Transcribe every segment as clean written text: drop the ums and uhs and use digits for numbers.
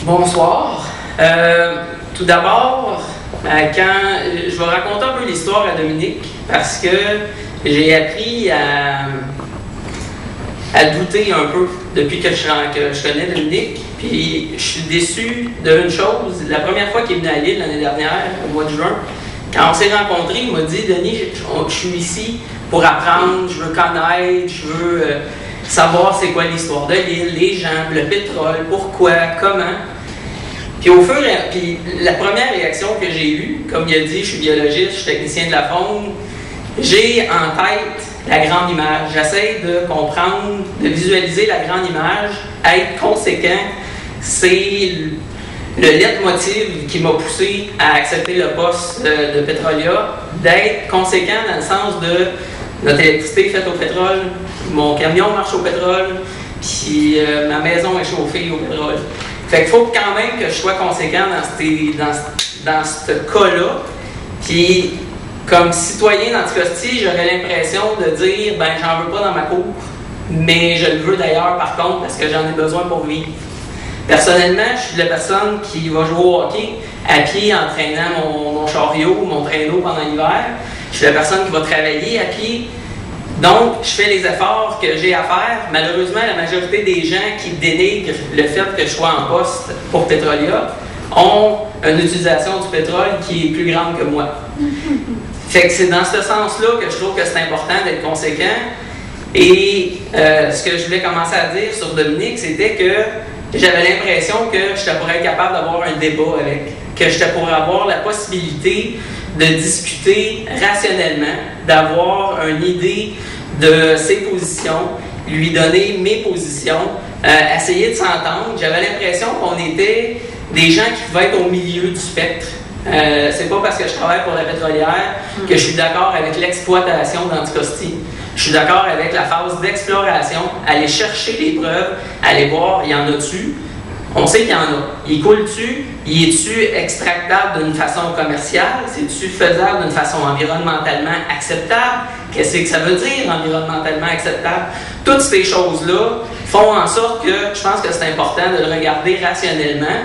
Bonsoir. Tout d'abord, je vais raconter un peu l'histoire à Dominique parce que j'ai appris à douter un peu depuis que je connais Dominique. Puis je suis déçu d'une chose. La première fois qu'il est venu à Lille l'année dernière, au mois de juin, quand on s'est rencontrés, il m'a dit « Denis, je suis ici pour apprendre, je veux connaître, je veux savoir c'est quoi l'histoire de Lille, les gens, le pétrole, pourquoi, comment. » Puis puis la première réaction que j'ai eue, comme il a dit, je suis biologiste, je suis technicien de la faune, j'ai en tête la grande image. J'essaie de comprendre, de visualiser la grande image, être conséquent. C'est le leitmotiv qui m'a poussé à accepter le poste de Petrolia, d'être conséquent dans le sens de notre électricité faite au pétrole, mon camion marche au pétrole, puis ma maison est chauffée au pétrole. Fait qu'il faut quand même que je sois conséquent dans ce cas-là. Puis, comme citoyen d'Anticosti, j'aurais l'impression de dire, ben j'en veux pas dans ma cour, mais je le veux d'ailleurs par contre parce que j'en ai besoin pour vivre. Personnellement, je suis la personne qui va jouer au hockey à pied en traînant mon chariot ou mon traîneau pendant l'hiver. Je suis la personne qui va travailler à pied. Donc, je fais les efforts que j'ai à faire. Malheureusement, la majorité des gens qui dénigrent le fait que je sois en poste pour Petrolia ont une utilisation du pétrole qui est plus grande que moi. Fait que c'est dans ce sens-là que je trouve que c'est important d'être conséquent. Et ce que je voulais commencer à dire sur Dominique, c'était que j'avais l'impression que je pourrais être capable d'avoir un débat avec, que je pourrais avoir la possibilité de discuter rationnellement, d'avoir une idée de ses positions, lui donner mes positions, essayer de s'entendre. J'avais l'impression qu'on était des gens qui pouvaient être au milieu du spectre. C'est pas parce que je travaille pour la pétrolière que je suis d'accord avec l'exploitation d'Anticosti. Je suis d'accord avec la phase d'exploration, aller chercher les preuves, aller voir, il y en a-tu? On sait qu'il y en a. Il coule-tu? Il est-tu extractable d'une façon commerciale? C'est-tu faisable d'une façon environnementalement acceptable? Qu'est-ce que ça veut dire, environnementalement acceptable? Toutes ces choses-là font en sorte que je pense que c'est important de le regarder rationnellement.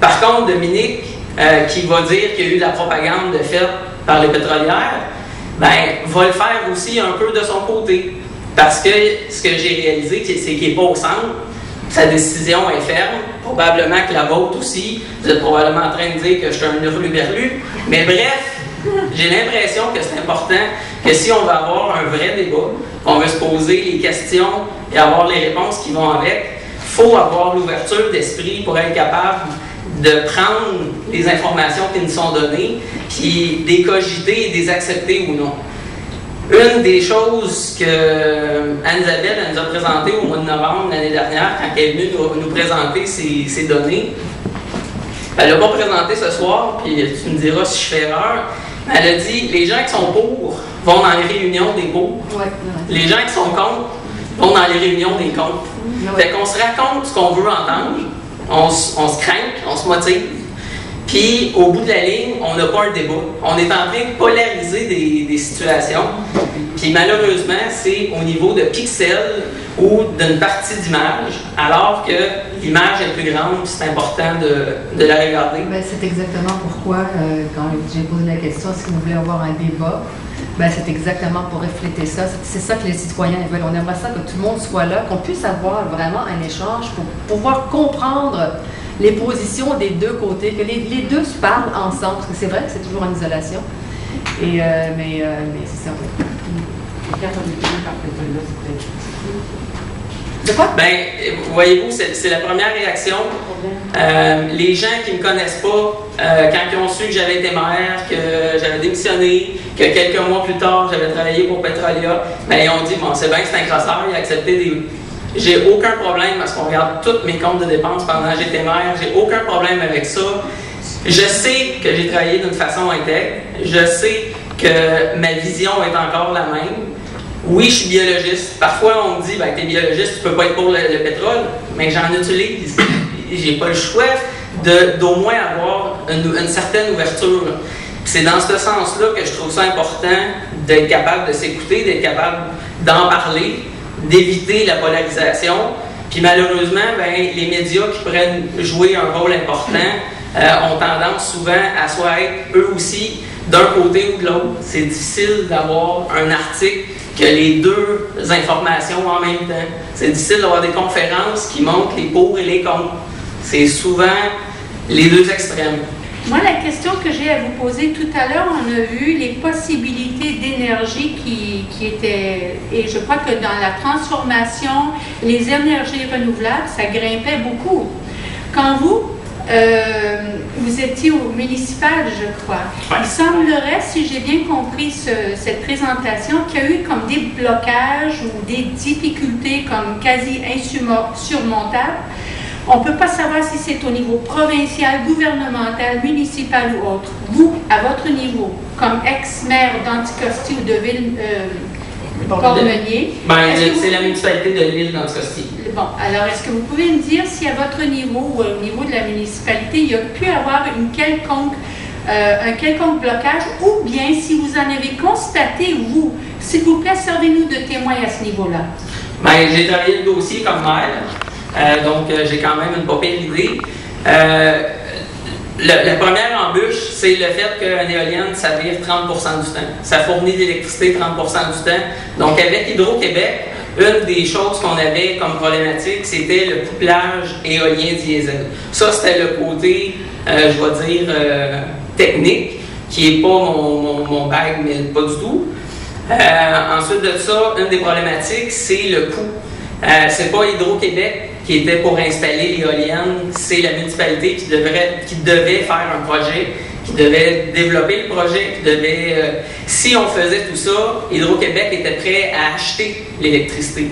Par contre, Dominique, qui va dire qu'il y a eu de la propagande de fait par les pétrolières, ben, va le faire aussi un peu de son côté. Parce que ce que j'ai réalisé, c'est qu'il n'est pas au centre. Sa décision est ferme. Probablement que la vôtre aussi. Vous êtes probablement en train de dire que je suis un hurluberlu. Mais bref, j'ai l'impression que c'est important que si on veut avoir un vrai débat, qu'on veut se poser les questions et avoir les réponses qui vont avec, il faut avoir l'ouverture d'esprit pour être capable de prendre les informations qui nous sont données, puis des cogiter et des accepter ou non. Une des choses que Anne-Isabelle nous a présentées au mois de novembre l'année dernière, quand elle est venue nous présenter ses données, elle ne l'a pas présenté ce soir, puis tu me diras si je fais erreur, mais elle a dit les gens qui sont pour vont dans les réunions des pour, les gens qui sont contre vont dans les réunions des contre. Fait qu'on se raconte ce qu'on veut entendre, on se craint, on se motive. Puis, au bout de la ligne, on n'a pas un débat. On est en train de polariser des situations. Puis, malheureusement, c'est au niveau de pixels ou d'une partie d'image, alors que l'image est plus grande, c'est important de la regarder. Ben, c'est exactement pourquoi, quand j'ai posé la question, est-ce que vous voulez avoir un débat? Ben, c'est exactement pour refléter ça. C'est ça que les citoyens veulent. On aimerait ça que tout le monde soit là, qu'on puisse avoir vraiment un échange pour pouvoir comprendre les positions des deux côtés, que les deux se parlent ensemble, parce que c'est vrai que c'est toujours en isolation. Et, mais c'est ça, oui. De quoi? Ben, voyez-vous, c'est la première réaction. Les gens qui ne me connaissent pas, quand ils ont su que j'avais été maire, que j'avais démissionné, que quelques mois plus tard, j'avais travaillé pour Petrolia, ben, ils ont dit, bon, c'est bien que c'est un crosseur, il a accepté des... J'ai aucun problème parce qu'on regarde tous mes comptes de dépenses pendant que j'étais maire. J'ai aucun problème avec ça. Je sais que j'ai travaillé d'une façon intègre. Je sais que ma vision est encore la même. Oui, je suis biologiste. Parfois, on me dit, ben, t'es biologiste, tu peux pas être pour le pétrole. Mais j'en utilise. J'ai pas le choix d'au moins avoir une certaine ouverture. C'est dans ce sens-là que je trouve ça important d'être capable de s'écouter, d'être capable d'en parler, d'éviter la polarisation, Puis malheureusement, ben, les médias qui pourraient jouer un rôle important ont tendance souvent à soit être eux aussi d'un côté ou de l'autre. C'est difficile d'avoir un article qui a les deux informations en même temps. C'est difficile d'avoir des conférences qui montrent les pour et les contre. C'est souvent les deux extrêmes. Moi, la question que j'ai à vous poser, tout à l'heure, on a vu les possibilités d'énergie qui étaient, et je crois que dans la transformation, les énergies renouvelables, ça grimpait beaucoup. Quand vous étiez au municipal, je crois, il semblerait, si j'ai bien compris cette présentation, qu'il y a eu comme des blocages ou des difficultés comme quasi insurmontables. On ne peut pas savoir si c'est au niveau provincial, gouvernemental, municipal ou autre. Vous, à votre niveau, comme ex-maire d'Anticosti ou de Ville-Cormeunier... c'est la municipalité de l'île d'Anticosti. Bon, alors est-ce que vous pouvez me dire si à votre niveau ou au niveau de la municipalité, il y a pu avoir un quelconque blocage ou bien si vous en avez constaté, vous, s'il vous plaît, servez-nous de témoin à ce niveau-là. J'ai travaillé le dossier comme maire. Donc, j'ai quand même une pas pire idée. La première embûche, c'est le fait qu'une éolienne, ça vire 30% du temps. Ça fournit de l'électricité 30% du temps. Donc, avec Hydro-Québec, une des choses qu'on avait comme problématique, c'était le couplage éolien diesel. Ça, c'était le côté, je vais dire, technique, qui n'est pas mon bag, mais pas du tout. Ensuite de ça, une des problématiques, c'est le coût. C'est pas Hydro-Québec qui était pour installer l'éolienne, c'est la municipalité qui devait faire un projet, qui devait développer le projet, qui devait... si on faisait tout ça, Hydro-Québec était prêt à acheter l'électricité.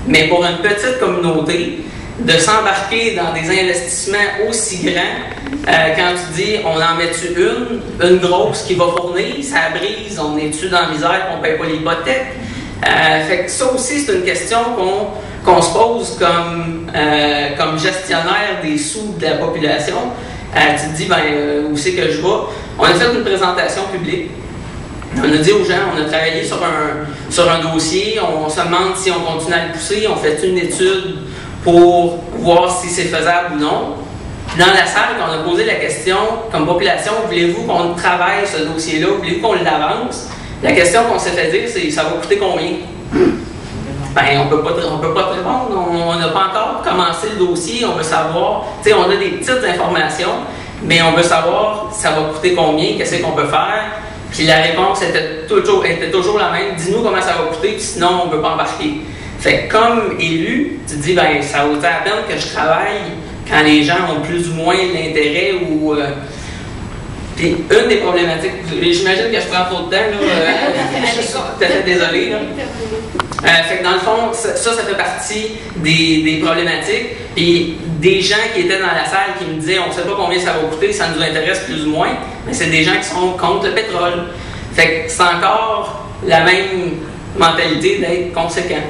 Mais pour une petite communauté, de s'embarquer dans des investissements aussi grands, quand tu dis on en met-tu une grosse qui va fournir, ça brise, on est-tu dans la misère, on ne paye pas l'hypothèque. Fait que ça aussi, c'est une question qu'on se pose comme gestionnaire des sous de la population. Tu te dis, où c'est que je vais? On a fait une présentation publique. On a dit aux gens, on a travaillé sur un dossier, on se demande si on continue à le pousser, on fait une étude pour voir si c'est faisable ou non. Dans la salle, on a posé la question, comme population, voulez-vous qu'on travaille ce dossier-là, voulez-vous qu'on l'avance? La question qu'on s'est fait dire, c'est ça va coûter combien? On peut pas te répondre. On n'a pas encore commencé le dossier. On veut savoir, on a des petites informations, mais on veut savoir ça va coûter combien, qu'est-ce qu'on peut faire. Puis la réponse était toujours la même. Dis-nous comment ça va coûter, puis sinon on ne peut pas embarquer. Fait que comme élu, tu te dis, ça vaut la peine que je travaille quand les gens ont plus ou moins l'intérêt ou... Puis une des problématiques, j'imagine que je prends trop de temps, je suis tout à fait désolé. Fait que dans le fond, ça fait partie des problématiques. Puis des gens qui étaient dans la salle qui me disaient, on ne sait pas combien ça va coûter, ça nous intéresse plus ou moins, mais c'est des gens qui sont contre le pétrole. Fait que c'est encore la même mentalité d'être conséquent.